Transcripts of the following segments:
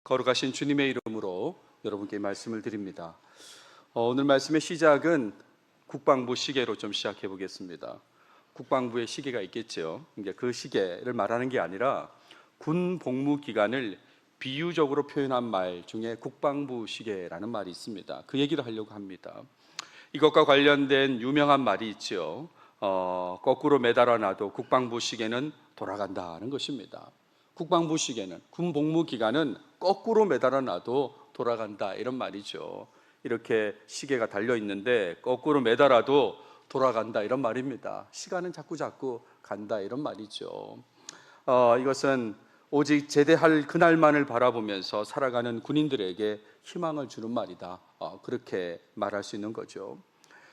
거룩하신 주님의 이름으로 여러분께 말씀을 드립니다. 오늘 말씀의 시작은 국방부 시계로 좀 시작해 보겠습니다. 국방부의 시계가 있겠죠. 그 시계를 말하는 게 아니라 군 복무 기간을 비유적으로 표현한 말 중에 국방부 시계라는 말이 있습니다. 그 얘기를 하려고 합니다. 이것과 관련된 유명한 말이 있죠. 거꾸로 매달아 놔도 국방부 시계는 돌아간다는 것입니다. 국방부 시계는, 군 복무 기간은 거꾸로 매달아 놔도 돌아간다, 이런 말이죠. 이렇게 시계가 달려 있는데 거꾸로 매달아도 돌아간다, 이런 말입니다. 시간은 자꾸 간다, 이런 말이죠. 이것은 오직 제대할 그날만을 바라보면서 살아가는 군인들에게 희망을 주는 말이다, 그렇게 말할 수 있는 거죠.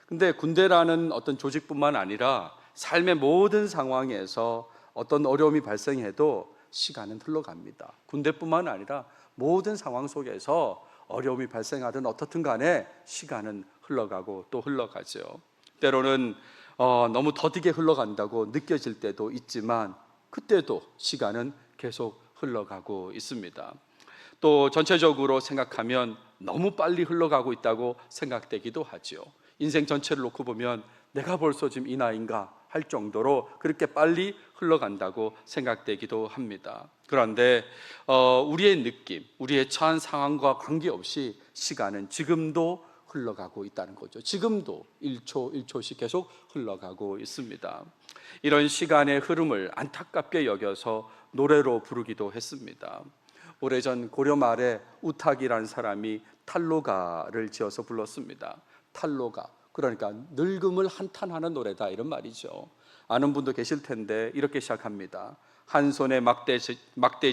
근데 군대라는 어떤 조직뿐만 아니라 삶의 모든 상황에서 어떤 어려움이 발생해도 시간은 흘러갑니다. 군대뿐만 아니라 모든 상황 속에서 어려움이 발생하든 어떻든 간에 시간은 흘러가고 또 흘러가죠. 때로는 너무 더디게 흘러간다고 느껴질 때도 있지만 그때도 시간은 계속 흘러가고 있습니다. 또 전체적으로 생각하면 너무 빨리 흘러가고 있다고 생각되기도 하죠. 인생 전체를 놓고 보면 내가 벌써 지금 이 나이인가 할 정도로 그렇게 빨리 흘러간다고 생각되기도 합니다. 그런데 우리의 느낌, 우리의 처한 상황과 관계없이 시간은 지금도 흘러가고 있다는 거죠. 지금도 1초 1초씩 계속 흘러가고 있습니다. 이런 시간의 흐름을 안타깝게 여겨서 노래로 부르기도 했습니다. 오래전 고려 말에 우탁이라는 사람이 탈로가를 지어서 불렀습니다. 탈로가, 그러니까 늙음을 한탄하는 노래다, 이런 말이죠. 아는 분도 계실 텐데 이렇게 시작합니다. 한 손에 막대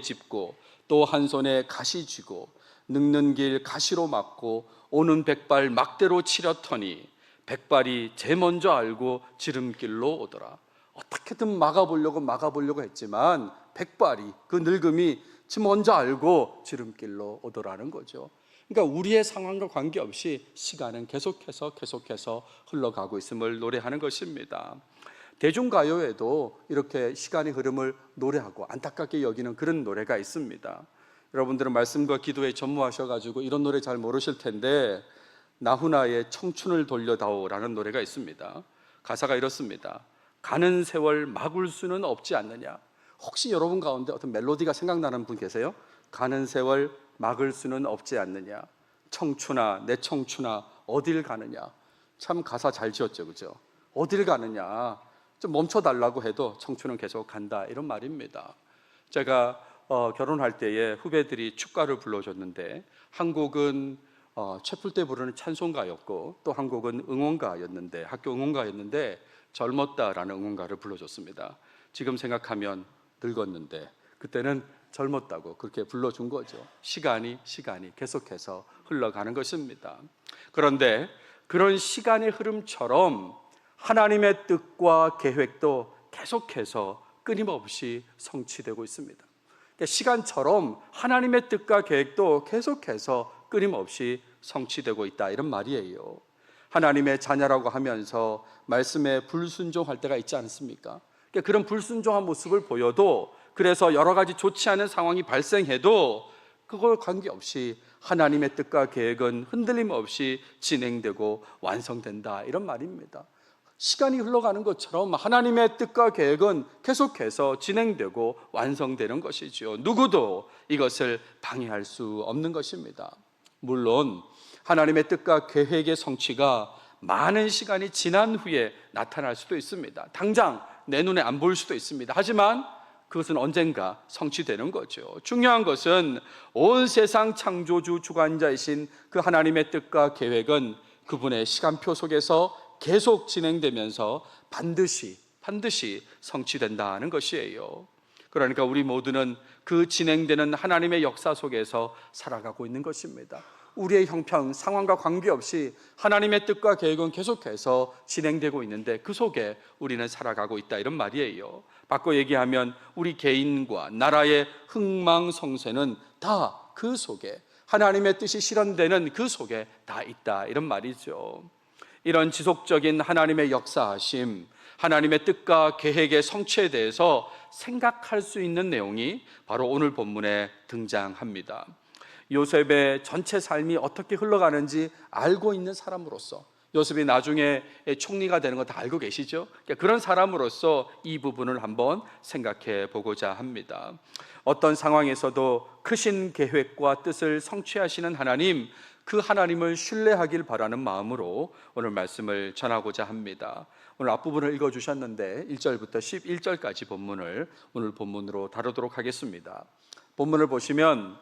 짚고 또 한 손에 가시 쥐고 늙는 길 가시로 막고 오는 백발 막대로 치렸더니 백발이 제 먼저 알고 지름길로 오더라. 어떻게든 막아보려고 했지만 백발이, 그 늙음이 먼저 알고 지름길로 오더라는 거죠. 그러니까 우리의 상황과 관계없이 시간은 계속해서 흘러가고 있음을 노래하는 것입니다. 대중가요에도 이렇게 시간의 흐름을 노래하고 안타깝게 여기는 그런 노래가 있습니다. 여러분들은 말씀과 기도에 전무하셔가지고 이런 노래 잘 모르실 텐데, 나훈아의 청춘을 돌려다오라는 노래가 있습니다. 가사가 이렇습니다. 가는 세월 막을 수는 없지 않느냐. 혹시 여러분 가운데 어떤 멜로디가 생각나는 분 계세요? 가는 세월 막을 수는 없지 않느냐. 청춘아, 내 청춘아, 어딜 가느냐. 참 가사 잘 지었죠, 그죠? 어딜 가느냐. 좀 멈춰달라고 해도 청춘은 계속 간다, 이런 말입니다. 제가 결혼할 때에 후배들이 축가를 불러줬는데 한 곡은 채플 때 부르는 찬송가였고 또 한 곡은 응원가였는데, 학교 응원가였는데 젊었다라는 응원가를 불러줬습니다. 지금 생각하면 늙었는데 그때는 젊었다고 그렇게 불러준 거죠. 시간이 계속해서 흘러가는 것입니다. 그런데 그런 시간의 흐름처럼 하나님의 뜻과 계획도 계속해서 끊임없이 성취되고 있습니다. 그러니까 시간처럼 하나님의 뜻과 계획도 계속해서 끊임없이 성취되고 있다, 이런 말이에요. 하나님의 자녀라고 하면서 말씀에 불순종할 때가 있지 않습니까? 그러니까 그런 불순종한 모습을 보여도, 그래서 여러 가지 좋지 않은 상황이 발생해도 그걸 관계없이 하나님의 뜻과 계획은 흔들림 없이 진행되고 완성된다, 이런 말입니다. 시간이 흘러가는 것처럼 하나님의 뜻과 계획은 계속해서 진행되고 완성되는 것이죠. 누구도 이것을 방해할 수 없는 것입니다. 물론 하나님의 뜻과 계획의 성취가 많은 시간이 지난 후에 나타날 수도 있습니다. 당장 내 눈에 안 보일 수도 있습니다. 하지만 그것은 언젠가 성취되는 거죠. 중요한 것은 온 세상 창조주 주관자이신 그 하나님의 뜻과 계획은 그분의 시간표 속에서 계속 진행되면서 반드시 성취된다는 것이에요. 그러니까 우리 모두는 그 진행되는 하나님의 역사 속에서 살아가고 있는 것입니다. 우리의 형편, 상황과 관계없이 하나님의 뜻과 계획은 계속해서 진행되고 있는데 그 속에 우리는 살아가고 있다, 이런 말이에요. 바꿔 얘기하면 우리 개인과 나라의 흥망성쇠는 다 그 속에, 하나님의 뜻이 실현되는 그 속에 다 있다, 이런 말이죠. 이런 지속적인 하나님의 역사하심, 하나님의 뜻과 계획의 성취에 대해서 생각할 수 있는 내용이 바로 오늘 본문에 등장합니다. 요셉의 전체 삶이 어떻게 흘러가는지 알고 있는 사람으로서, 요셉이 나중에 총리가 되는 거 다 알고 계시죠? 그런 사람으로서 이 부분을 한번 생각해 보고자 합니다. 어떤 상황에서도 크신 계획과 뜻을 성취하시는 하나님, 그 하나님을 신뢰하길 바라는 마음으로 오늘 말씀을 전하고자 합니다. 오늘 앞부분을 읽어주셨는데 1절부터 11절까지 본문을 오늘 본문으로 다루도록 하겠습니다. 본문을 보시면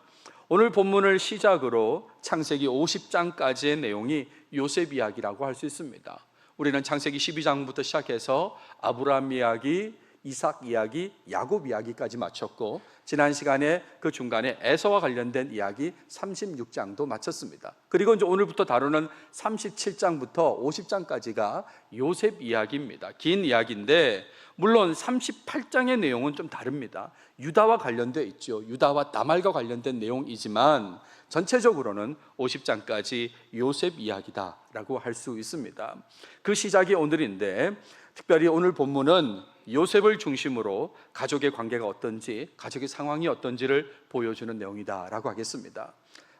오늘 본문을 시작으로 창세기 50장까지의 내용이 요셉 이야기라고 할 수 있습니다. 우리는 창세기 12장부터 시작해서 아브라함 이야기, 이삭 이야기, 야곱 이야기까지 마쳤고, 지난 시간에 그 중간에 에서와 관련된 이야기 36장도 마쳤습니다. 그리고 이제 오늘부터 다루는 37장부터 50장까지가 요셉 이야기입니다. 긴 이야기인데 물론 38장의 내용은 좀 다릅니다. 유다와 관련되어 있죠. 유다와 다말과 관련된 내용이지만 전체적으로는 50장까지 요셉 이야기다라고 할 수 있습니다. 그 시작이 오늘인데, 특별히 오늘 본문은 요셉을 중심으로 가족의 관계가 어떤지, 가족의 상황이 어떤지를 보여주는 내용이다라고 하겠습니다.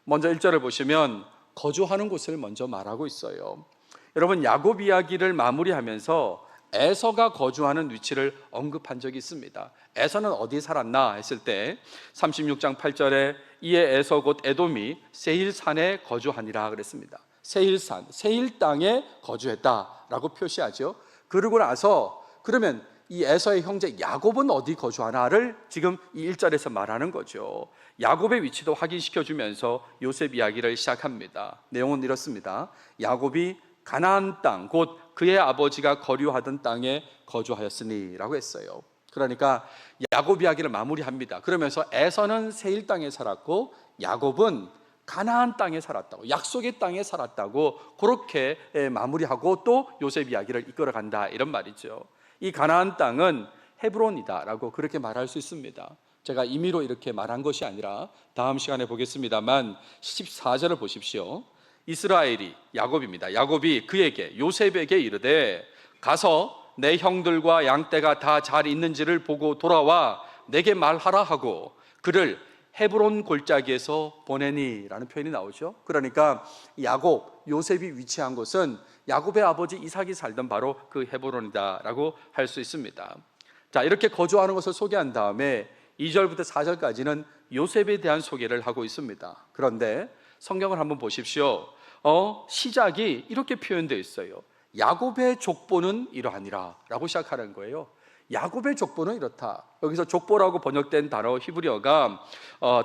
먼저 1절을 보시면 거주하는 곳을 먼저 말하고 있어요. 여러분, 야곱 이야기를 마무리하면서 에서가 거주하는 위치를 언급한 적이 있습니다. 에서는 어디에 살았나 했을 때 36장 8절에 이에 에서 곧 에돔이 세일산에 거주하니라 그랬습니다. 세일산, 세일 땅에 거주했다라고 표시하죠. 그러고 나서 그러면 이 에서의 형제 야곱은 어디 거주하나를 지금 이 1절에서 말하는 거죠. 야곱의 위치도 확인시켜주면서 요셉 이야기를 시작합니다. 내용은 이렇습니다. 야곱이 가나안 땅, 곧 그의 아버지가 거류하던 땅에 거주하였으니 라고 했어요. 그러니까 야곱 이야기를 마무리합니다. 그러면서 에서는 세일 땅에 살았고 야곱은 가나안 땅에 살았다고, 약속의 땅에 살았다고 그렇게 마무리하고 또 요셉 이야기를 이끌어간다, 이런 말이죠. 이 가나안 땅은 헤브론이다라고 그렇게 말할 수 있습니다. 제가 임의로 이렇게 말한 것이 아니라 다음 시간에 보겠습니다만 14절을 보십시오. 이스라엘이, 야곱입니다. 야곱이 그에게, 요셉에게 이르되 가서 내 형들과 양떼가 다 잘 있는지를 보고 돌아와 내게 말하라 하고 그를 헤브론 골짜기에서 보내니 라는 표현이 나오죠. 그러니까 야곱, 요셉이 위치한 곳은 야곱의 아버지 이삭이 살던 바로 그 헤브론이다 라고 할 수 있습니다. 자, 이렇게 거주하는 것을 소개한 다음에 2절부터 4절까지는 요셉에 대한 소개를 하고 있습니다. 그런데 성경을 한번 보십시오. 시작이 이렇게 표현되어 있어요. 야곱의 족보는 이러하니라 라고 시작하는 거예요. 야곱의 족보는 이렇다. 여기서 족보라고 번역된 단어 히브리어가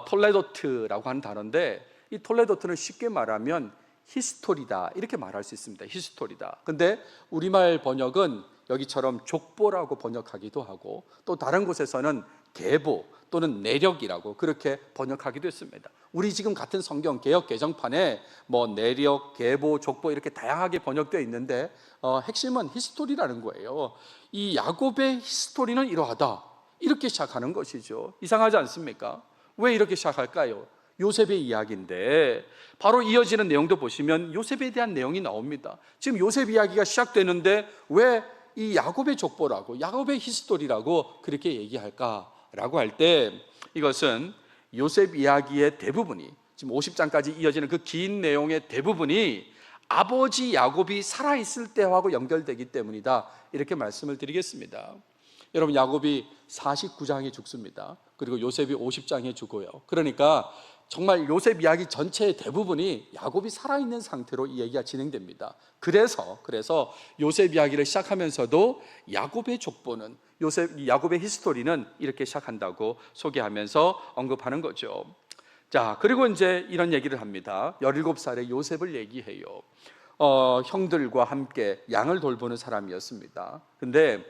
톨레도트라고 하는 단어인데, 이 톨레도트는 쉽게 말하면 히스토리다 이렇게 말할 수 있습니다. 히스토리다. 근데 우리말 번역은 여기처럼 족보라고 번역하기도 하고, 또 다른 곳에서는 계보 또는 내력이라고 그렇게 번역하기도 했습니다. 우리 지금 같은 성경 개역 개정판에 뭐 내력, 계보, 족보 이렇게 다양하게 번역되어 있는데 핵심은 히스토리라는 거예요. 이 야곱의 히스토리는 이러하다 이렇게 시작하는 것이죠. 이상하지 않습니까? 왜 이렇게 시작할까요? 요셉의 이야기인데 바로 이어지는 내용도 보시면 요셉에 대한 내용이 나옵니다. 지금 요셉 이야기가 시작되는데 왜 이 야곱의 족보라고, 야곱의 히스토리라고 그렇게 얘기할까라고 할 때, 이것은 요셉 이야기의 대부분이, 지금 50장까지 이어지는 그 긴 내용의 대부분이 아버지 야곱이 살아있을 때하고 연결되기 때문이다, 이렇게 말씀을 드리겠습니다. 여러분, 야곱이 49장에 죽습니다. 그리고 요셉이 50장에 죽어요. 그러니까 정말 요셉 이야기 전체의 대부분이 야곱이 살아있는 상태로 이 얘기가 진행됩니다. 그래서 요셉 이야기를 시작하면서도 야곱의 족보는, 야곱의 히스토리는 이렇게 시작한다고 소개하면서 언급하는 거죠. 자, 그리고 이제 이런 얘기를 합니다. 17살의 요셉을 얘기해요. 형들과 함께 양을 돌보는 사람이었습니다. 근데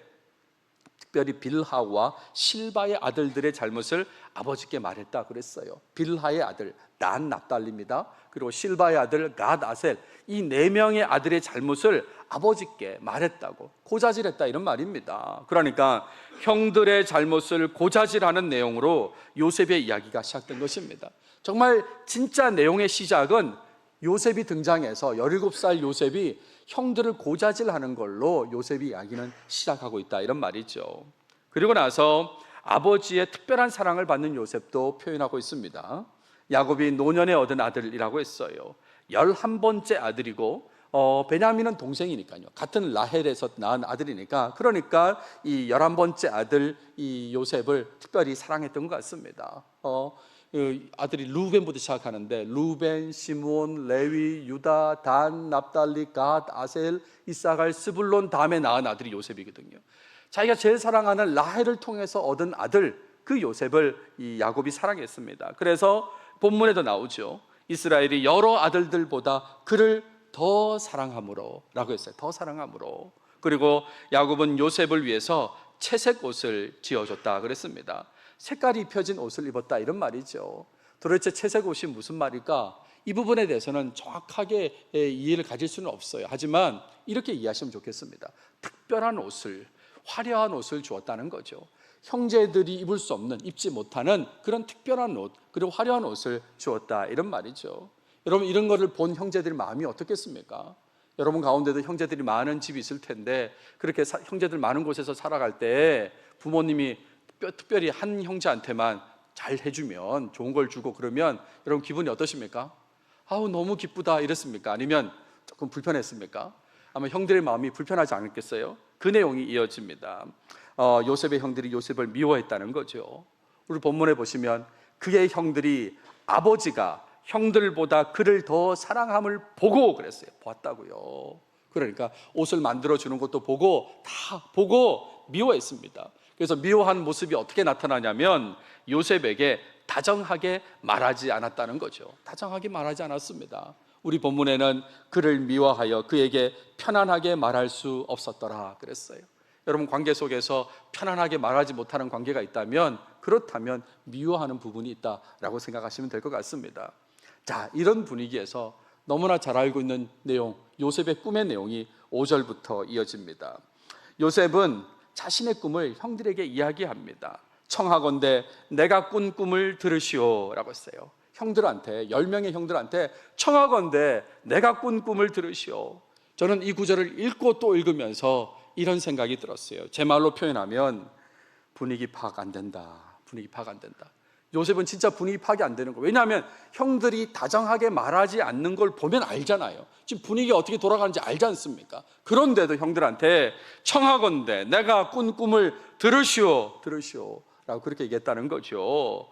특별히 빌하와 실바의 아들들의 잘못을 아버지께 말했다 그랬어요. 빌하의 아들 난 납달리입니다. 그리고 실바의 아들 갓 아셀, 이 네 명의 아들의 잘못을 아버지께 말했다고, 고자질했다 이런 말입니다. 그러니까 형들의 잘못을 고자질하는 내용으로 요셉의 이야기가 시작된 것입니다. 정말 진짜 내용의 시작은 요셉이 등장해서 17살 요셉이 형들을 고자질하는 걸로 요셉이 이야기는 시작하고 있다 이런 말이죠. 그리고 나서 아버지의 특별한 사랑을 받는 요셉도 표현하고 있습니다. 야곱이 노년에 얻은 아들이라고 했어요. 11번째 아들이고 베냐민은 동생이니까요. 같은 라헬에서 낳은 아들이니까, 그러니까 이 11번째 아들 이 요셉을 특별히 사랑했던 것 같습니다. 아들이 루벤부터 시작하는데 루벤, 시므온, 레위, 유다, 단, 납달리, 갓, 아셀, 이사갈, 스불론 다음에 낳은 아들이 요셉이거든요. 자기가 제일 사랑하는 라헬을 통해서 얻은 아들, 그 요셉을 이 야곱이 사랑했습니다. 그래서 본문에도 나오죠. 이스라엘이 여러 아들들보다 그를 더 사랑함으로 라고 했어요. 더 사랑함으로. 그리고 야곱은 요셉을 위해서 채색 옷을 지어줬다 그랬습니다. 색깔이 입혀진 옷을 입었다 이런 말이죠. 도대체 채색 옷이 무슨 말일까? 이 부분에 대해서는 정확하게 이해를 가질 수는 없어요. 하지만 이렇게 이해하시면 좋겠습니다. 특별한 옷을, 화려한 옷을 주었다는 거죠. 형제들이 입을 수 없는, 입지 못하는 그런 특별한 옷, 그리고 화려한 옷을 주었다 이런 말이죠. 여러분, 이런 거를 본 형제들 마음이 어떻겠습니까? 여러분 가운데도 형제들이 많은 집이 있을 텐데, 그렇게 형제들 많은 곳에서 살아갈 때 부모님이 특별히 한 형제한테만 잘 해주면, 좋은 걸 주고 그러면 여러분 기분이 어떠십니까? 아우 너무 기쁘다 이랬습니까? 아니면 조금 불편했습니까? 아마 형들의 마음이 불편하지 않겠어요? 그 내용이 이어집니다. 요셉의 형들이 요셉을 미워했다는 거죠. 우리 본문에 보시면 그의 형들이 아버지가 형들보다 그를 더 사랑함을 보고 그랬어요. 보았다고요. 그러니까 옷을 만들어 주는 것도 보고 다 보고 미워했습니다. 그래서 미워한 모습이 어떻게 나타나냐면 요셉에게 다정하게 말하지 않았다는 거죠. 다정하게 말하지 않았습니다. 우리 본문에는 그를 미워하여 그에게 편안하게 말할 수 없었더라 그랬어요. 여러분, 관계 속에서 편안하게 말하지 못하는 관계가 있다면, 그렇다면 미워하는 부분이 있다라고 생각하시면 될 것 같습니다. 자, 이런 분위기에서 너무나 잘 알고 있는 내용, 요셉의 꿈의 내용이 5절부터 이어집니다. 요셉은 자신의 꿈을 형들에게 이야기합니다. 청하건대 내가 꾼 꿈을 들으시오 라고 했어요. 형들한테, 10명의 형들한테 청하건대 내가 꾼 꿈을 들으시오. 저는 이 구절을 읽고 또 읽으면서 이런 생각이 들었어요. 제 말로 표현하면 분위기 파악 안 된다. 분위기 파악 안 된다. 요셉은 진짜 분위기 파악이 안 되는 거예요. 왜냐하면 형들이 다정하게 말하지 않는 걸 보면 알잖아요. 지금 분위기가 어떻게 돌아가는지 알지 않습니까? 그런데도 형들한테 청하건대 내가 꾼 꿈을 들으시오 라고 그렇게 얘기했다는 거죠.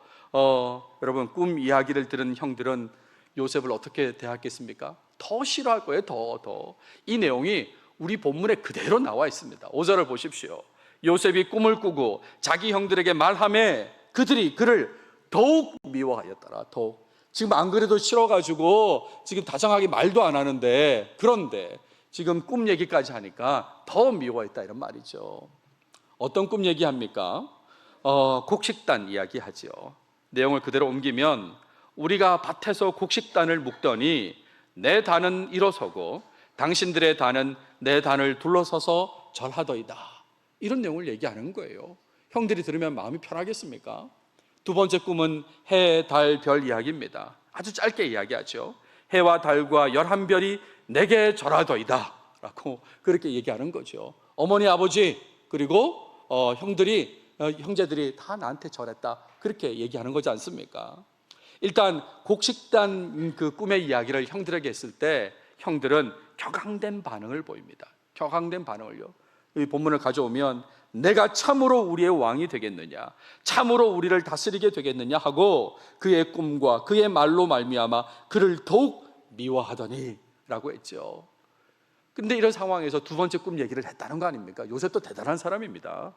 여러분, 꿈 이야기를 들은 형들은 요셉을 어떻게 대했겠습니까? 더 싫어할 거예요. 더. 이 내용이 우리 본문에 그대로 나와 있습니다. 5절을 보십시오. 요셉이 꿈을 꾸고 자기 형들에게 말하매 그들이 그를 더욱 미워하였더라. 더욱. 지금 안 그래도 싫어가지고 지금 다정하게 말도 안 하는데, 그런데 지금 꿈 얘기까지 하니까 더 미워했다 이런 말이죠. 어떤 꿈 얘기합니까? 곡식단 이야기하죠. 내용을 그대로 옮기면 우리가 밭에서 곡식단을 묶더니 내 단은 일어서고 당신들의 단은 내 단을 둘러서서 절하더이다. 이런 내용을 얘기하는 거예요. 형들이 들으면 마음이 편하겠습니까? 두 번째 꿈은 해, 달, 별 이야기입니다. 아주 짧게 이야기하죠. 해와 달과 11별이 내게 절하더이다 라고 그렇게 얘기하는 거죠. 어머니, 아버지, 그리고 형제들이 다 나한테 절했다, 그렇게 얘기하는 거지 않습니까? 일단 곡식단 그 꿈의 이야기를 형들에게 했을 때 형들은 격앙된 반응을 보입니다. 격앙된 반응을요. 이 본문을 가져오면 내가 참으로 우리의 왕이 되겠느냐, 참으로 우리를 다스리게 되겠느냐 하고 그의 꿈과 그의 말로 말미암아 그를 더욱 미워하더니 라고 했죠. 근데 이런 상황에서 두 번째 꿈 얘기를 했다는 거 아닙니까? 요셉도 대단한 사람입니다.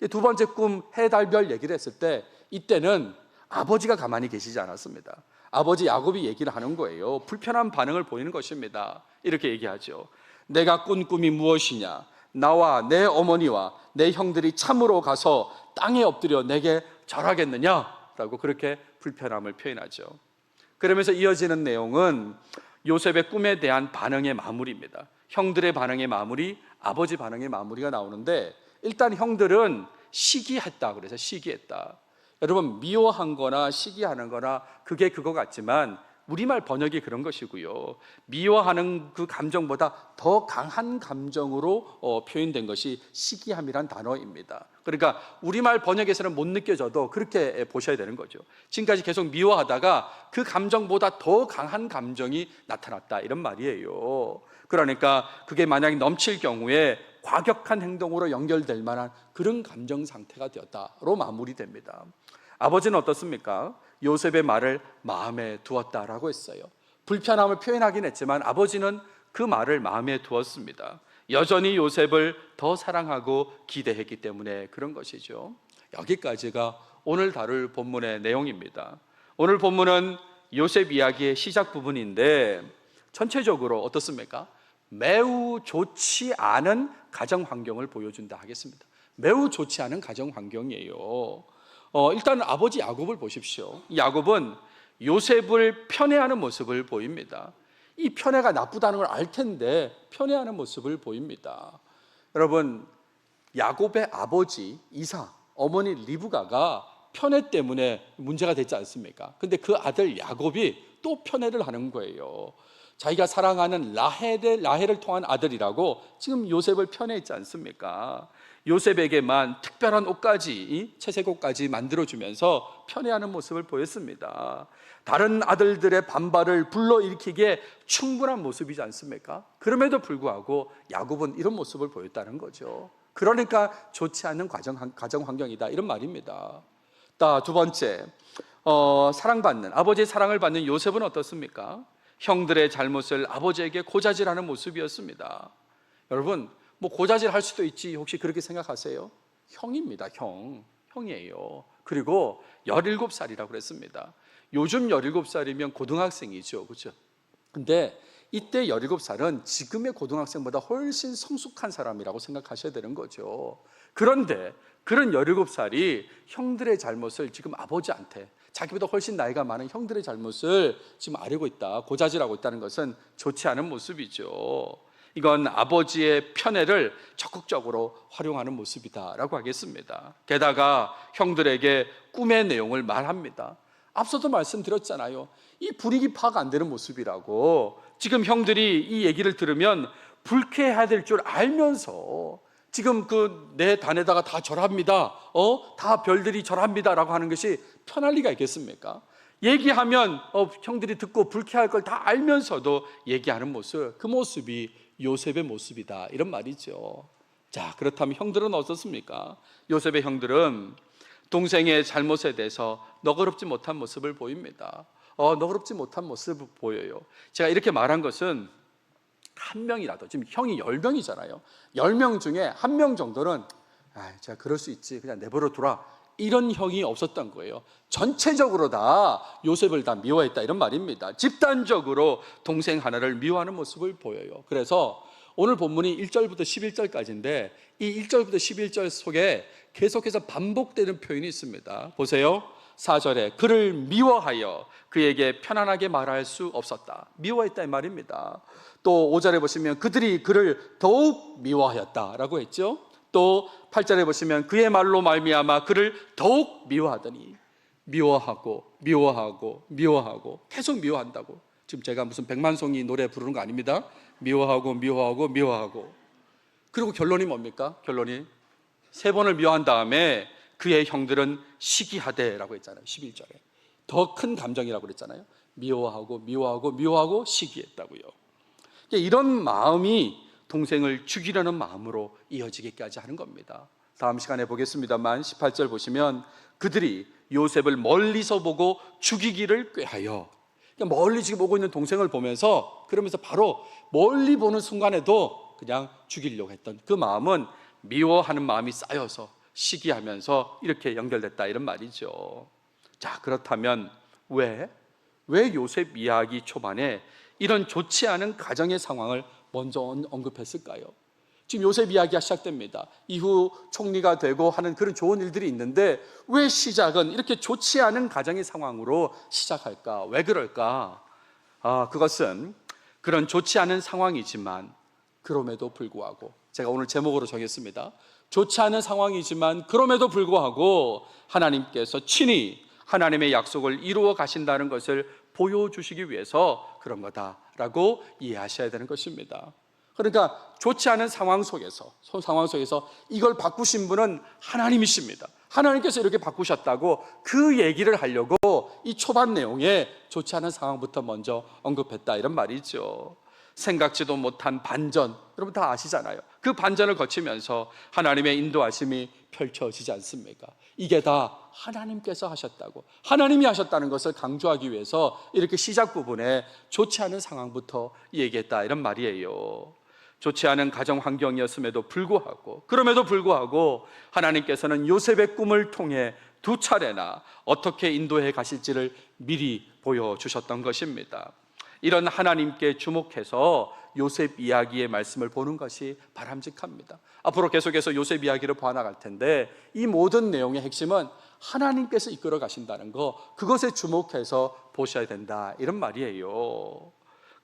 두 번째 꿈 해, 달, 별 얘기를 했을 때 이때는 아버지가 가만히 계시지 않았습니다. 아버지 야곱이 얘기를 하는 거예요. 불편한 반응을 보이는 것입니다. 이렇게 얘기하죠. 내가 꾼 꿈이 무엇이냐? 나와 내 어머니와 내 형들이 참으로 가서 땅에 엎드려 내게 절하겠느냐? 라고 그렇게 불편함을 표현하죠. 그러면서 이어지는 내용은 요셉의 꿈에 대한 반응의 마무리입니다. 형들의 반응의 마무리, 아버지 반응의 마무리가 나오는데, 일단 형들은 시기했다 그래서 시기했다. 여러분, 미워한 거나 시기하는 거나 그게 그거 같지만 우리말 번역이 그런 것이고요. 미워하는 그 감정보다 더 강한 감정으로 표현된 것이 시기함이란 단어입니다. 그러니까 우리말 번역에서는 못 느껴져도 그렇게 보셔야 되는 거죠. 지금까지 계속 미워하다가 그 감정보다 더 강한 감정이 나타났다, 이런 말이에요. 그러니까 그게 만약에 넘칠 경우에 과격한 행동으로 연결될 만한 그런 감정 상태가 되었다로 마무리됩니다. 아버지는 어떻습니까? 요셉의 말을 마음에 두었다라고 했어요. 불편함을 표현하긴 했지만 아버지는 그 말을 마음에 두었습니다. 여전히 요셉을 더 사랑하고 기대했기 때문에 그런 것이죠. 여기까지가 오늘 다룰 본문의 내용입니다. 오늘 본문은 요셉 이야기의 시작 부분인데 전체적으로 어떻습니까? 매우 좋지 않은 가정 환경을 보여준다 하겠습니다. 매우 좋지 않은 가정 환경이에요. 일단 아버지 야곱을 보십시오. 야곱은 요셉을 편애하는 모습을 보입니다. 이 편애가 나쁘다는 걸 알 텐데 편애하는 모습을 보입니다. 여러분, 야곱의 아버지 이삭, 어머니 리브가가 편애 때문에 문제가 됐지 않습니까? 근데 그 아들 야곱이 또 편애를 하는 거예요. 자기가 사랑하는 라헬을 통한 아들이라고 지금 요셉을 편애했지 않습니까? 요셉에게만 특별한 옷까지, 채색 옷까지 만들어주면서 편애하는 모습을 보였습니다. 다른 아들들의 반발을 불러일으키기에 충분한 모습이지 않습니까? 그럼에도 불구하고 야곱은 이런 모습을 보였다는 거죠. 그러니까 좋지 않은 가정 환경이다, 이런 말입니다. 두 번째, 아버지의 사랑을 받는 요셉은 어떻습니까? 형들의 잘못을 아버지에게 고자질하는 모습이었습니다. 여러분, 고자질 할 수도 있지, 혹시 그렇게 생각하세요? 형입니다. 형이에요. 그리고 17살이라고 그랬습니다. 요즘 17살이면 고등학생이죠, 그렇죠? 근데 이때 17살은 지금의 고등학생보다 훨씬 성숙한 사람이라고 생각하셔야 되는 거죠. 그런데 그런 17살이 형들의 잘못을 지금 아버지한테, 자기보다 훨씬 나이가 많은 형들의 잘못을 지금 아뢰고 있다, 고자질하고 있다는 것은 좋지 않은 모습이죠. 이건 아버지의 편애를 적극적으로 활용하는 모습이다라고 하겠습니다. 게다가 형들에게 꿈의 내용을 말합니다. 앞서도 말씀드렸잖아요. 이 분위기 파악 안 되는 모습이라고. 지금 형들이 이 얘기를 들으면 불쾌해야 될 줄 알면서 지금 내 단에다가 다 절합니다. 다 별들이 절합니다라고 하는 것이 편할 리가 있겠습니까? 얘기하면 형들이 듣고 불쾌할 걸 다 알면서도 얘기하는 모습, 그 모습이 요셉의 모습이다, 이런 말이죠. 자, 그렇다면 형들은 어떻습니까? 요셉의 형들은 동생의 잘못에 대해서 너그럽지 못한 모습을 보입니다. 너그럽지 못한 모습을 보여요. 제가 이렇게 말한 것은 한 명이라도, 지금 형이 10명이잖아요. 10명 중에 한 명 정도는 제가 그럴 수 있지, 그냥 내버려 두라, 이런 형이 없었던 거예요. 전체적으로 다 요셉을 다 미워했다, 이런 말입니다. 집단적으로 동생 하나를 미워하는 모습을 보여요. 그래서 오늘 본문이 1절부터 11절까지인데 이 1절부터 11절 속에 계속해서 반복되는 표현이 있습니다. 보세요. 4절에 그를 미워하여 그에게 편안하게 말할 수 없었다. 미워했다, 이 말입니다. 또 5절에 보시면 그들이 그를 더욱 미워하였다라고 했죠. 또 8절에 보시면 그의 말로 말미암아 그를 더욱 미워하더니, 미워하고 계속 미워한다고. 지금 제가 무슨 백만송이 노래 부르는 거 아닙니다. 미워하고 그리고 결론이 뭡니까? 결론이 3번을 미워한 다음에 그의 형들은 시기하되라고 했잖아요. 11절에 더 큰 감정이라고 그랬잖아요. 미워하고 시기했다고요. 이런 마음이 동생을 죽이려는 마음으로 이어지기까지 하는 겁니다. 다음 시간에 보겠습니다만 18절 보시면 그들이 요셉을 멀리서 보고 죽이기를 꾀하여, 멀리 지금 오고 있는 동생을 보면서, 그러면서 바로 멀리 보는 순간에도 그냥 죽이려고 했던 그 마음은 미워하는 마음이 쌓여서 시기하면서 이렇게 연결됐다, 이런 말이죠. 자, 그렇다면 왜 요셉 이야기 초반에 이런 좋지 않은 가정의 상황을 먼저 언급했을까요? 지금 요셉 이야기가 시작됩니다. 이후 총리가 되고 하는 그런 좋은 일들이 있는데 왜 시작은 이렇게 좋지 않은 가정의 상황으로 시작할까? 왜 그럴까? 그것은 그런 좋지 않은 상황이지만 그럼에도 불구하고, 제가 오늘 제목으로 정했습니다. 좋지 않은 상황이지만 그럼에도 불구하고 하나님께서 친히 하나님의 약속을 이루어 가신다는 것을 보여주시기 위해서 그런 거다라고 이해하셔야 되는 것입니다. 그러니까 좋지 않은 상황 속에서 이걸 바꾸신 분은 하나님이십니다. 하나님께서 이렇게 바꾸셨다고 그 얘기를 하려고 이 초반 내용에 좋지 않은 상황부터 먼저 언급했다, 이런 말이죠. 생각지도 못한 반전, 여러분 다 아시잖아요. 그 반전을 거치면서 하나님의 인도하심이 펼쳐지지 않습니까? 이게 다 하나님께서 하셨다고, 하나님이 하셨다는 것을 강조하기 위해서 이렇게 시작 부분에 좋지 않은 상황부터 얘기했다, 이런 말이에요. 좋지 않은 가정 환경이었음에도 불구하고, 그럼에도 불구하고 하나님께서는 요셉의 꿈을 통해 2차례나 어떻게 인도해 가실지를 미리 보여주셨던 것입니다. 이런 하나님께 주목해서 요셉 이야기의 말씀을 보는 것이 바람직합니다. 앞으로 계속해서 요셉 이야기를 보아나갈 텐데 이 모든 내용의 핵심은 하나님께서 이끌어 가신다는 거, 그것에 주목해서 보셔야 된다, 이런 말이에요.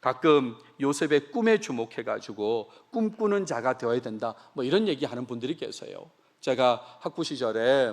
가끔 요셉의 꿈에 주목해가지고 꿈꾸는 자가 되어야 된다, 뭐 이런 얘기하는 분들이 계세요. 제가 학부 시절에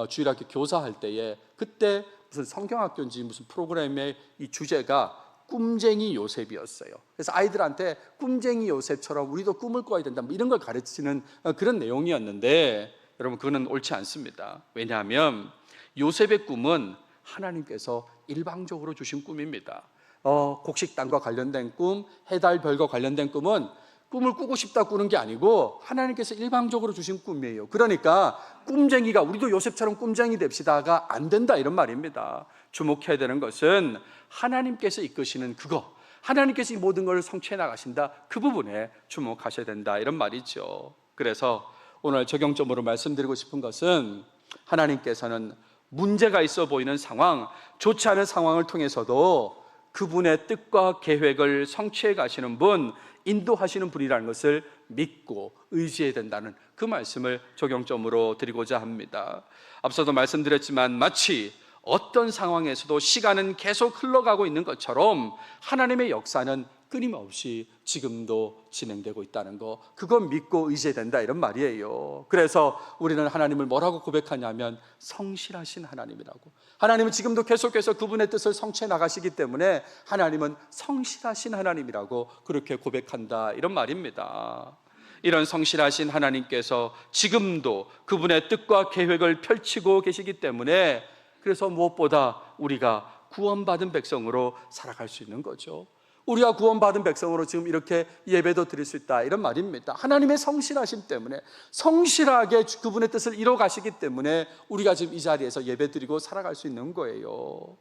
주일학교 교사할 때에 그때 무슨 성경학교인지 무슨 프로그램의 이 주제가 꿈쟁이 요셉이었어요. 그래서 아이들한테 꿈쟁이 요셉처럼 우리도 꿈을 꿔야 된다, 뭐 이런 걸 가르치는 그런 내용이었는데, 여러분 그거는 옳지 않습니다. 왜냐하면 요셉의 꿈은 하나님께서 일방적으로 주신 꿈입니다. 곡식당과 관련된 꿈, 해달 별과 관련된 꿈은 꿈을 꾸고 싶다 꾸는 게 아니고 하나님께서 일방적으로 주신 꿈이에요. 그러니까 꿈쟁이가, 우리도 요셉처럼 꿈쟁이 됩시다가 안 된다, 이런 말입니다. 주목해야 되는 것은 하나님께서 이끄시는 그거, 하나님께서 이 모든 걸 성취해 나가신다, 그 부분에 주목하셔야 된다, 이런 말이죠. 그래서 오늘 적용점으로 말씀드리고 싶은 것은 하나님께서는 문제가 있어 보이는 상황, 좋지 않은 상황을 통해서도 그분의 뜻과 계획을 성취해 가시는 분, 인도하시는 분이라는 것을 믿고 의지해야 된다는 그 말씀을 적용점으로 드리고자 합니다. 앞서도 말씀드렸지만 마치 어떤 상황에서도 시간은 계속 흘러가고 있는 것처럼 하나님의 역사는 끊임없이 지금도 진행되고 있다는 거, 그거 믿고 의지해야 된다, 이런 말이에요. 그래서 우리는 하나님을 뭐라고 고백하냐면 성실하신 하나님이라고. 하나님은 지금도 계속해서 그분의 뜻을 성취해 나가시기 때문에 하나님은 성실하신 하나님이라고 그렇게 고백한다, 이런 말입니다. 이런 성실하신 하나님께서 지금도 그분의 뜻과 계획을 펼치고 계시기 때문에, 그래서 무엇보다 우리가 구원받은 백성으로 살아갈 수 있는 거죠. 우리가 구원받은 백성으로 지금 이렇게 예배도 드릴 수 있다, 이런 말입니다. 하나님의 성실하심 때문에, 성실하게 그분의 뜻을 이뤄 가시기 때문에 우리가 지금 이 자리에서 예배 드리고 살아갈 수 있는 거예요.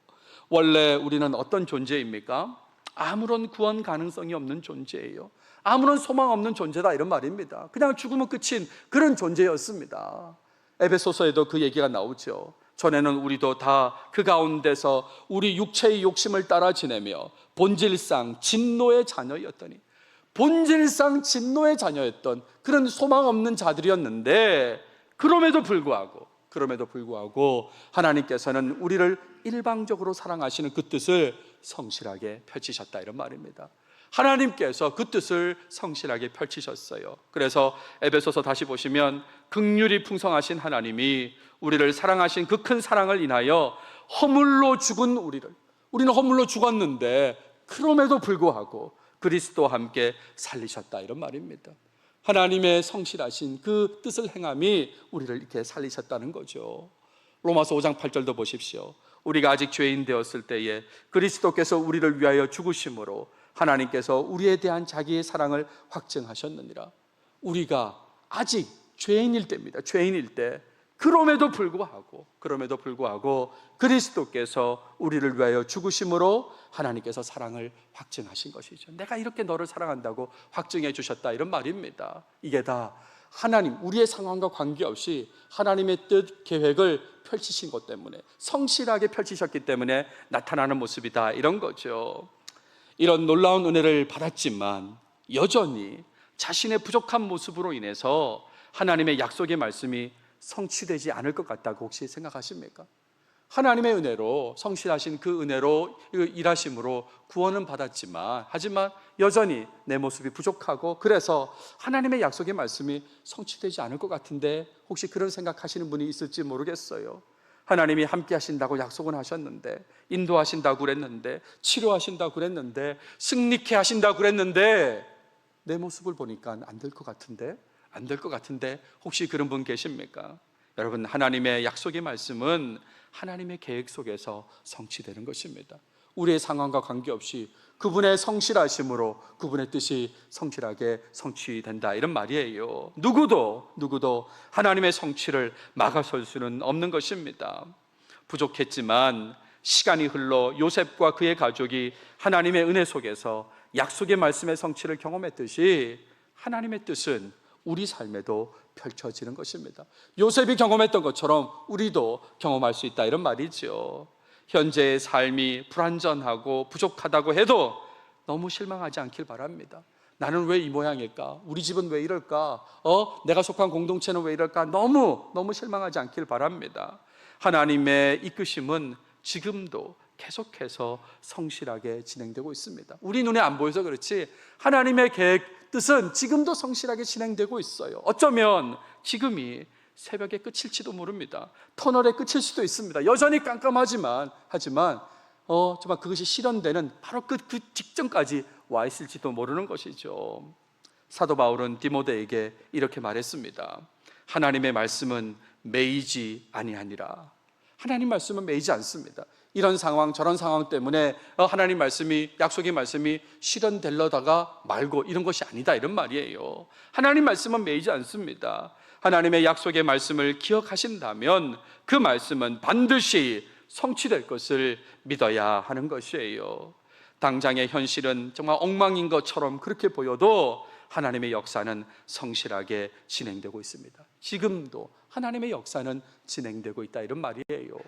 원래 우리는 어떤 존재입니까? 아무런 구원 가능성이 없는 존재예요. 아무런 소망 없는 존재다, 이런 말입니다. 그냥 죽으면 끝인 그런 존재였습니다. 에베소서에도 그 얘기가 나오죠. 전에는 우리도 다 그 가운데서 우리 육체의 욕심을 따라 지내며 본질상 진노의 자녀였더니, 본질상 진노의 자녀였던 그런 소망 없는 자들이었는데, 그럼에도 불구하고 하나님께서는 우리를 일방적으로 사랑하시는 그 뜻을 성실하게 펼치셨다, 이런 말입니다. 하나님께서 그 뜻을 성실하게 펼치셨어요. 그래서 에베소서 다시 보시면 긍휼이 풍성하신 하나님이 우리를 사랑하신 그 큰 사랑을 인하여 허물로 죽은 우리는 허물로 죽었는데 그럼에도 불구하고 그리스도와 함께 살리셨다, 이런 말입니다. 하나님의 성실하신 그 뜻을 행함이 우리를 이렇게 살리셨다는 거죠. 로마서 5장 8절도 보십시오. 우리가 아직 죄인 되었을 때에 그리스도께서 우리를 위하여 죽으심으로 하나님께서 우리에 대한 자기의 사랑을 확증하셨느니라. 우리가 아직 죄인일 때입니다. 죄인일 때, 그럼에도 불구하고 그리스도께서 우리를 위하여 죽으심으로 하나님께서 사랑을 확증하신 것이죠. 내가 이렇게 너를 사랑한다고 확증해 주셨다, 이런 말입니다. 이게 다 하나님, 우리의 상황과 관계없이 하나님의 뜻, 계획을 펼치신 것 때문에, 성실하게 펼치셨기 때문에 나타나는 모습이다, 이런 거죠. 이런 놀라운 은혜를 받았지만 여전히 자신의 부족한 모습으로 인해서 하나님의 약속의 말씀이 성취되지 않을 것 같다고 혹시 생각하십니까? 하나님의 은혜로, 성실하신 그 은혜로 일하심으로 구원은 받았지만, 하지만 여전히 내 모습이 부족하고, 그래서 하나님의 약속의 말씀이 성취되지 않을 것 같은데 혹시 그런 생각하시는 분이 있을지 모르겠어요. 하나님이 함께 하신다고 약속은 하셨는데, 인도하신다고 그랬는데, 치료하신다고 그랬는데, 승리케 하신다고 그랬는데 내 모습을 보니까 안 될 것 같은데, 안 될 것 같은데 혹시 그런 분 계십니까? 여러분, 하나님의 약속의 말씀은 하나님의 계획 속에서 성취되는 것입니다. 우리의 상황과 관계없이 그분의 성실하심으로 그분의 뜻이 성실하게 성취된다, 이런 말이에요. 누구도 하나님의 성취를 막아설 수는 없는 것입니다. 부족했지만 시간이 흘러 요셉과 그의 가족이 하나님의 은혜 속에서 약속의 말씀의 성취를 경험했듯이 하나님의 뜻은 우리 삶에도 펼쳐지는 것입니다. 요셉이 경험했던 것처럼 우리도 경험할 수 있다, 이런 말이죠. 현재의 삶이 불완전하고 부족하다고 해도 너무 실망하지 않길 바랍니다. 나는 왜 이 모양일까? 우리 집은 왜 이럴까? 내가 속한 공동체는 왜 이럴까? 너무 실망하지 않길 바랍니다. 하나님의 이끄심은 지금도 계속해서 성실하게 진행되고 있습니다. 우리 눈에 안 보여서 그렇지 하나님의 계획, 뜻은 지금도 성실하게 진행되고 있어요. 어쩌면 지금이 새벽의 끝일지도 모릅니다. 터널의 끝일 수도 있습니다. 여전히 깜깜하지만 정말 그것이 실현되는 바로 그 직전까지 와 있을지도 모르는 것이죠. 사도 바울은 디모데에게 이렇게 말했습니다. 하나님의 말씀은 매이지 아니하니라. 하나님 말씀은 매이지 않습니다. 이런 상황 저런 상황 때문에 하나님 말씀이, 약속의 말씀이 실현되려다가 말고 이런 것이 아니다, 이런 말이에요. 하나님 말씀은 매이지 않습니다. 하나님의 약속의 말씀을 기억하신다면 그 말씀은 반드시 성취될 것을 믿어야 하는 것이에요. 당장의 현실은 정말 엉망인 것처럼 그렇게 보여도 하나님의 역사는 성실하게 진행되고 있습니다. 지금도 하나님의 역사는 진행되고 있다, 이런 말이에요.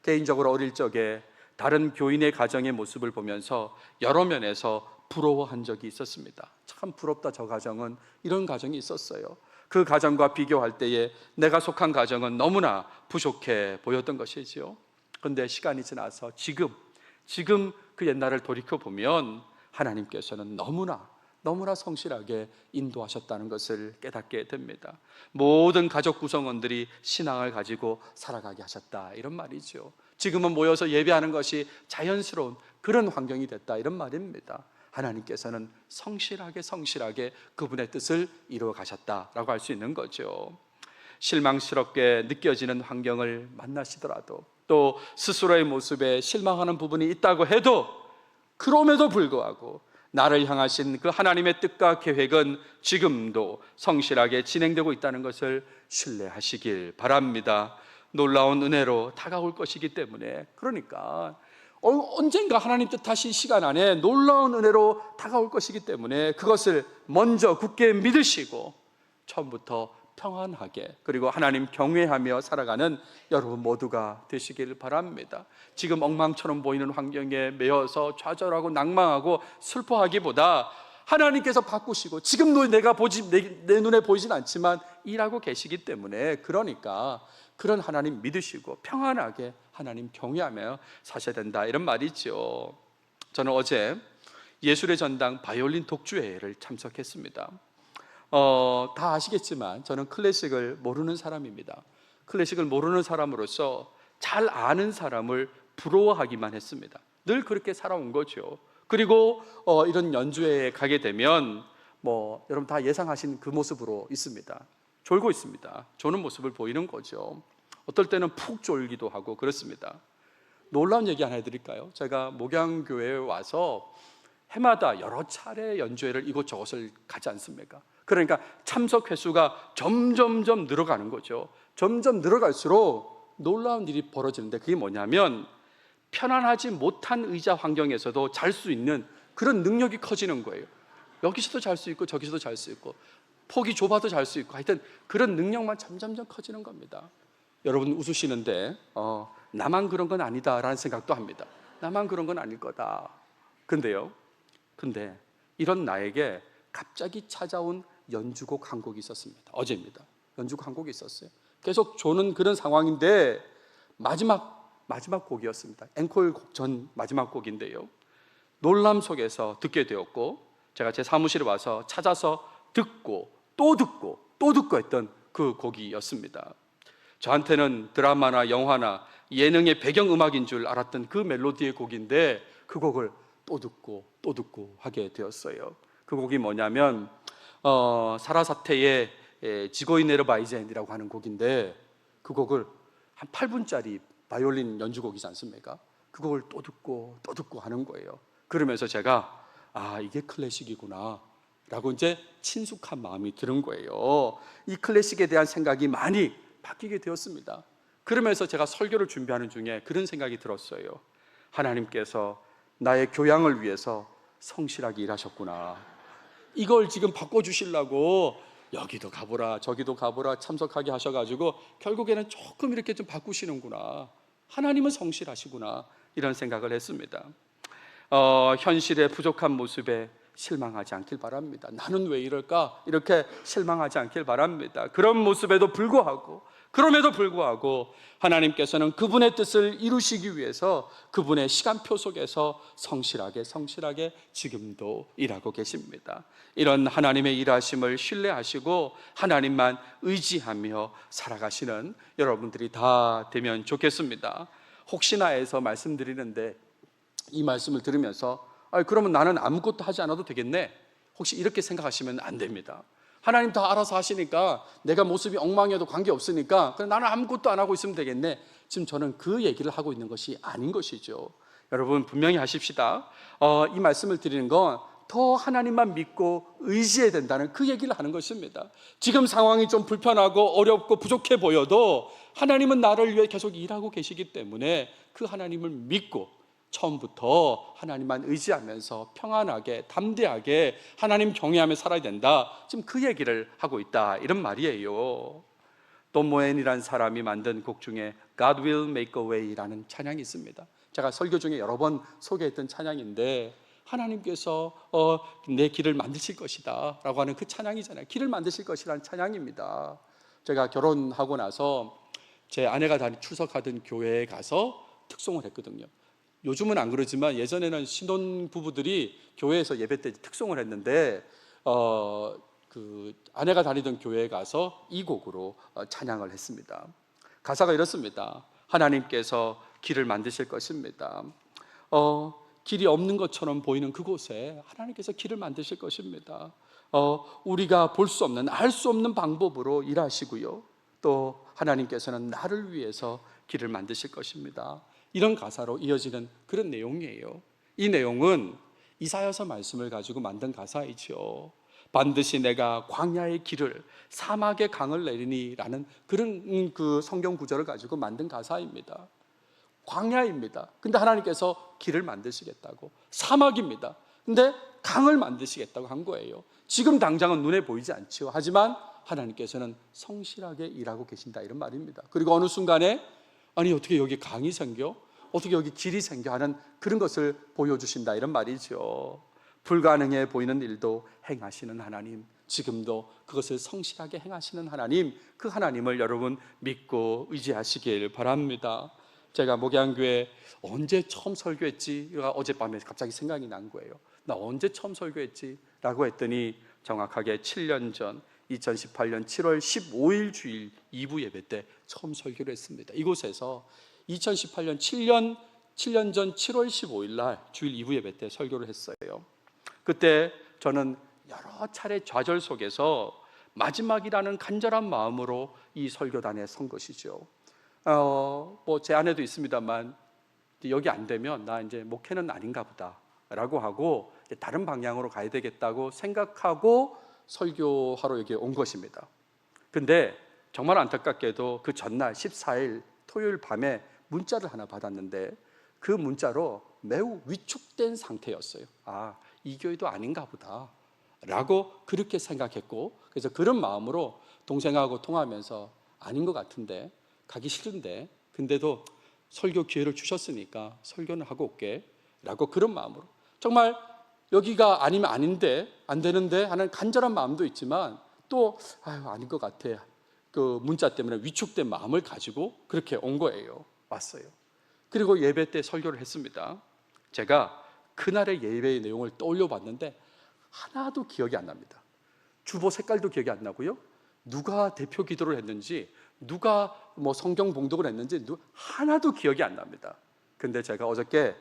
개인적으로 어릴 적에 다른 교인의 가정의 모습을 보면서 여러 면에서 부러워한 적이 있었습니다. 참 부럽다, 저 가정은 이런 가정이 있었어요. 그 가정과 비교할 때에 내가 속한 가정은 너무나 부족해 보였던 것이지요. 그런데 시간이 지나서 지금 그 옛날을 돌이켜보면 하나님께서는 너무나 성실하게 인도하셨다는 것을 깨닫게 됩니다. 모든 가족 구성원들이 신앙을 가지고 살아가게 하셨다, 이런 말이죠. 지금은 모여서 예배하는 것이 자연스러운 그런 환경이 됐다, 이런 말입니다. 하나님께서는 성실하게 그분의 뜻을 이루어 가셨다라고 할 수 있는 거죠. 실망스럽게 느껴지는 환경을 만나시더라도, 또 스스로의 모습에 실망하는 부분이 있다고 해도, 그럼에도 불구하고 나를 향하신 그 하나님의 뜻과 계획은 지금도 성실하게 진행되고 있다는 것을 신뢰하시길 바랍니다. 놀라운 은혜로 다가올 것이기 때문에, 그러니까 언젠가 하나님 뜻하신 시간 안에 놀라운 은혜로 다가올 것이기 때문에 그것을 먼저 굳게 믿으시고 처음부터 평안하게, 그리고 하나님 경외하며 살아가는 여러분 모두가 되시길 바랍니다. 지금 엉망처럼 보이는 환경에 매여서 좌절하고 낭망하고 슬퍼하기보다 하나님께서 바꾸시고 지금도 내 눈에 보이진 않지만 일하고 계시기 때문에, 그러니까 그런 하나님 믿으시고 평안하게 하나님 경외하며 사셔야 된다, 이런 말이죠. 저는 어제 예술의 전당 바이올린 독주회를 참석했습니다. 다 아시겠지만 저는 클래식을 모르는 사람입니다. 클래식을 모르는 사람으로서 잘 아는 사람을 부러워하기만 했습니다. 늘 그렇게 살아온 거죠. 그리고 이런 연주회에 가게 되면 여러분 다 예상하신 그 모습으로 있습니다. 졸고 있습니다. 조는 모습을 보이는 거죠. 어떨 때는 푹 졸기도 하고 그렇습니다. 놀라운 얘기 하나 해드릴까요? 제가 목양교회에 와서 해마다 여러 차례 연주회를 이곳저곳을 가지 않습니까? 그러니까 참석 횟수가 점점 늘어가는 거죠. 점점 늘어갈수록 놀라운 일이 벌어지는데, 그게 뭐냐면 편안하지 못한 의자 환경에서도 잘 수 있는 그런 능력이 커지는 거예요. 여기서도 잘 수 있고 저기서도 잘 수 있고 폭이 좁아도 잘 수 있고, 하여튼 그런 능력만 점점 커지는 겁니다. 여러분 웃으시는데 나만 그런 건 아니다라는 생각도 합니다. 나만 그런 건 아닐 거다. 근데 이런 나에게 갑자기 찾아온 연주곡 한 곡이 있었습니다. 어제입니다. 연주곡 한 곡이 있었어요. 계속 조는 그런 상황인데 마지막 곡이었습니다. 앵콜 곡 전 마지막 곡인데요, 놀람 속에서 듣게 되었고, 제가 제 사무실에 와서 찾아서 듣고 또 듣고 했던 그 곡이었습니다. 저한테는 드라마나 영화나 예능의 배경음악인 줄 알았던 그 멜로디의 곡인데 그 곡을 또 듣고 하게 되었어요. 그 곡이 뭐냐면 사라사테의 지고이 네르바이젠이라고 하는 곡인데 그 곡을 한 8분짜리 바이올린 연주곡이지 않습니까? 그 곡을 또 듣고 하는 거예요. 그러면서 제가 이게 클래식이구나 라고 이제 친숙한 마음이 드는 거예요. 이 클래식에 대한 생각이 많이 바뀌게 되었습니다. 그러면서 제가 설교를 준비하는 중에 그런 생각이 들었어요. 하나님께서 나의 교양을 위해서 성실하게 일하셨구나. 이걸 지금 바꿔주시려고 여기도 가보라 저기도 가보라 참석하게 하셔가지고 결국에는 조금 이렇게 좀 바꾸시는구나. 하나님은 성실하시구나 이런 생각을 했습니다. 현실의 부족한 모습에 실망하지 않길 바랍니다. 나는 왜 이럴까? 이렇게 실망하지 않길 바랍니다. 그런 모습에도 불구하고 그럼에도 불구하고 하나님께서는 그분의 뜻을 이루시기 위해서 그분의 시간표 속에서 성실하게 지금도 일하고 계십니다. 이런 하나님의 일하심을 신뢰하시고 하나님만 의지하며 살아가시는 여러분들이 다 되면 좋겠습니다. 혹시나 해서 말씀드리는데 이 말씀을 들으면서 그러면 나는 아무것도 하지 않아도 되겠네, 혹시 이렇게 생각하시면 안 됩니다. 하나님 다 알아서 하시니까 내가 모습이 엉망이어도 관계없으니까 그냥 나는 아무것도 안 하고 있으면 되겠네. 지금 저는 그 얘기를 하고 있는 것이 아닌 것이죠. 여러분 분명히 하십시다. 이 말씀을 드리는 건 더 하나님만 믿고 의지해야 된다는 그 얘기를 하는 것입니다. 지금 상황이 좀 불편하고 어렵고 부족해 보여도 하나님은 나를 위해 계속 일하고 계시기 때문에 그 하나님을 믿고 처음부터 하나님만 의지하면서 평안하게 담대하게 하나님 경외하며 살아야 된다. 지금 그 얘기를 하고 있다 이런 말이에요. 돈 모엔이라는 사람이 만든 곡 중에 God will make a way라는 찬양이 있습니다. 제가 설교 중에 여러 번 소개했던 찬양인데 하나님께서 내 길을 만드실 것이다 라고 하는 그 찬양이잖아요. 길을 만드실 것이라는 찬양입니다. 제가 결혼하고 나서 제 아내가 출석하던 교회에 가서 특송을 했거든요. 요즘은 안 그러지만 예전에는 신혼부부들이 교회에서 예배 때 특송을 했는데 그 아내가 다니던 교회에 가서 이 곡으로 찬양을 했습니다. 가사가 이렇습니다. 하나님께서 길을 만드실 것입니다. 길이 없는 것처럼 보이는 그곳에 하나님께서 길을 만드실 것입니다. 우리가 볼 수 없는, 알 수 없는 방법으로 일하시고요. 또 하나님께서는 나를 위해서 길을 만드실 것입니다. 이런 가사로 이어지는 그런 내용이에요. 이 내용은 이사야서 말씀을 가지고 만든 가사이죠. 반드시 내가 광야의 길을 사막의 강을 내리니 라는 그런 그 성경 구절을 가지고 만든 가사입니다. 광야입니다. 근데 하나님께서 길을 만드시겠다고. 사막입니다. 근데 강을 만드시겠다고 한 거예요. 지금 당장은 눈에 보이지 않죠. 하지만 하나님께서는 성실하게 일하고 계신다 이런 말입니다. 그리고 어느 순간에 아니 어떻게 여기 강이 생겨? 어떻게 여기 길이 생겨? 하는 그런 것을 보여주신다 이런 말이죠. 불가능해 보이는 일도 행하시는 하나님, 지금도 그것을 성실하게 행하시는 하나님, 그 하나님을 여러분 믿고 의지하시길 바랍니다. 제가 목양교회 언제 처음 설교했지? 어젯밤에 갑자기 생각이 난 거예요. 나 언제 처음 설교했지? 라고 했더니 정확하게 7년 전 2018년 7월 15일 주일 2부 예배 때 처음 설교를 했습니다. 이곳에서 2018년 7년 전 7월 15일 날 주일 2부 예배 때 설교를 했어요. 그때 저는 여러 차례 좌절 속에서 마지막이라는 간절한 마음으로 이 설교단에 선 것이죠. 제 아내도 있습니다만 여기 안 되면 나 이제 목회는 아닌가 보다 라고 하고 다른 방향으로 가야 되겠다고 생각하고 설교하러 여기 온 것입니다. 근데 정말 안타깝게도 그 전날 14일 토요일 밤에 문자를 하나 받았는데 그 문자로 매우 위축된 상태였어요. 이 교회도 아닌가 보다 라고 그렇게 생각했고, 그래서 그런 마음으로 동생하고 통화하면서 아닌 것 같은데 가기 싫은데 근데도 설교 기회를 주셨으니까 설교는 하고 올게 라고 그런 마음으로, 정말 여기가 아니면 아닌데 안 되는데 하는 간절한 마음도 있지만 또 아닌 것 같아, 그 문자 때문에 위축된 마음을 가지고 그렇게 온 거예요. 왔어요. 그리고 예배 때 설교를 했습니다. 제가 그날의 예배의 내용을 떠올려 봤는데 하나도 기억이 안 납니다. 주보 색깔도 기억이 안 나고요, 누가 대표 기도를 했는지 누가 뭐 성경 봉독을 했는지 하나도 기억이 안 납니다. 근데 제가 어저께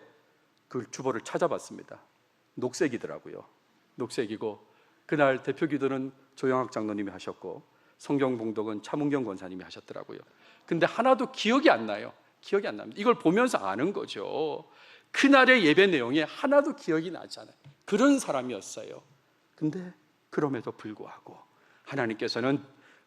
그 주보를 찾아봤습니다. 녹색이더라고요. 녹색이고 그날 대표 기도는 조영학 장로님이 하셨고 성경 봉독은 차문경 권사님이 하셨더라고요. 근데 하나도 기억이 안 나요. 기억이 안 납니다. 이걸 보면서 아는 거죠. 그날의 예배 내용이 하나도 기억이 나지 않아요. 그런 사람이었어요. 근데 그럼에도 불구하고 하나님께서는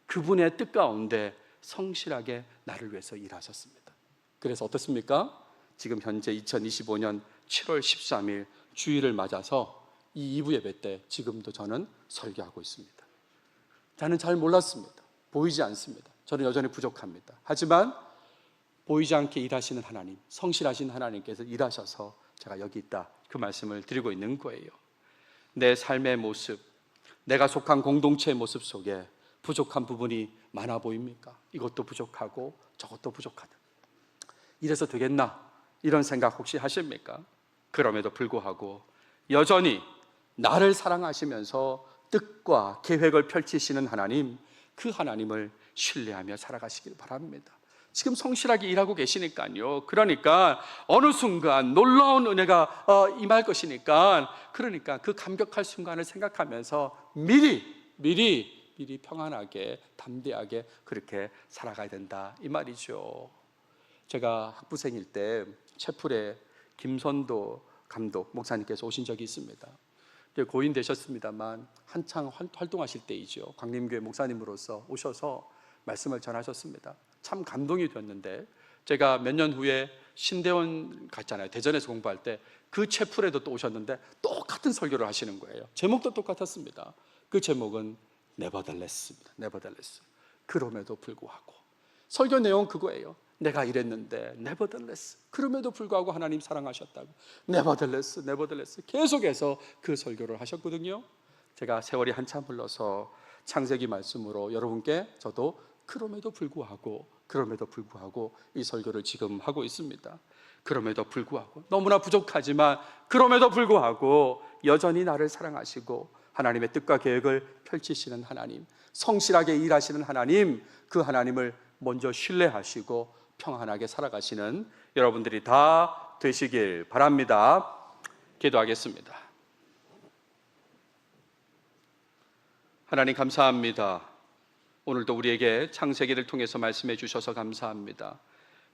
그분의 뜻 가운데 성실하게 나를 위해서 일하셨습니다. 그래서 어떻습니까? 지금 현재 2025년 7월 13일 주일을 맞아서 이 2부 예배 때 지금도 저는 설교하고 있습니다. 저는 잘 몰랐습니다. 보이지 않습니다. 저는 여전히 부족합니다. 하지만 보이지 않게 일하시는 하나님, 성실하신 하나님께서 일하셔서 제가 여기 있다, 그 말씀을 드리고 있는 거예요. 내 삶의 모습, 내가 속한 공동체의 모습 속에 부족한 부분이 많아 보입니까? 이것도 부족하고 저것도 부족하다. 이래서 되겠나? 이런 생각 혹시 하십니까? 그럼에도 불구하고 여전히 나를 사랑하시면서 뜻과 계획을 펼치시는 하나님, 그 하나님을 신뢰하며 살아가시길 바랍니다. 지금 성실하게 일하고 계시니까요. 그러니까 어느 순간 놀라운 은혜가 임할 것이니까, 그러니까 그 감격할 순간을 생각하면서 미리 평안하게 담대하게 그렇게 살아가야 된다, 이 말이죠. 제가 학부생일 때 채플에 김선도 감독 목사님께서 오신 적이 있습니다. 고인 되셨습니다만 한창 활동하실 때이죠. 광림교회 목사님으로서 오셔서 말씀을 전하셨습니다. 참 감동이 됐는데, 제가 몇 년 후에 신대원 갔잖아요. 대전에서 공부할 때 그 채플에도 또 오셨는데 똑같은 설교를 하시는 거예요. 제목도 똑같았습니다. 그 제목은 네버들레스입니다. 네버들레스. 그럼에도 불구하고. 설교 내용 그거예요. 내가 이랬는데 네버들레스, 그럼에도 불구하고 하나님 사랑하셨다고. 네버들레스 계속해서 그 설교를 하셨거든요. 제가 세월이 한참 흘러서 창세기 말씀으로 여러분께 저도 그럼에도 불구하고 이 설교를 지금 하고 있습니다. 그럼에도 불구하고 너무나 부족하지만 그럼에도 불구하고 여전히 나를 사랑하시고 하나님의 뜻과 계획을 펼치시는 하나님, 성실하게 일하시는 하나님, 그 하나님을 먼저 신뢰하시고 평안하게 살아가시는 여러분들이 다 되시길 바랍니다. 기도하겠습니다. 하나님 감사합니다. 오늘도 우리에게 창세기를 통해서 말씀해 주셔서 감사합니다.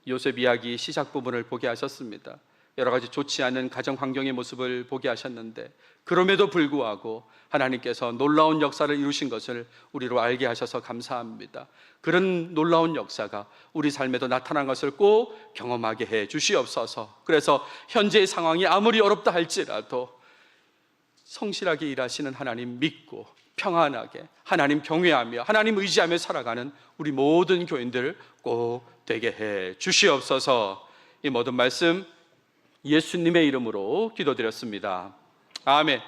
요셉 이야기 시작 부분을 보게 하셨습니다. 여러 가지 좋지 않은 가정 환경의 모습을 보게 하셨는데 그럼에도 불구하고 하나님께서 놀라운 역사를 이루신 것을 우리로 알게 하셔서 감사합니다. 그런 놀라운 역사가 우리 삶에도 나타난 것을 꼭 경험하게 해 주시옵소서. 그래서 현재의 상황이 아무리 어렵다 할지라도 성실하게 일하시는 하나님 믿고 평안하게 하나님 경외하며 하나님 의지하며 살아가는 우리 모든 교인들 꼭 되게 해 주시옵소서. 이 모든 말씀 예수님의 이름으로 기도드렸습니다. 아멘.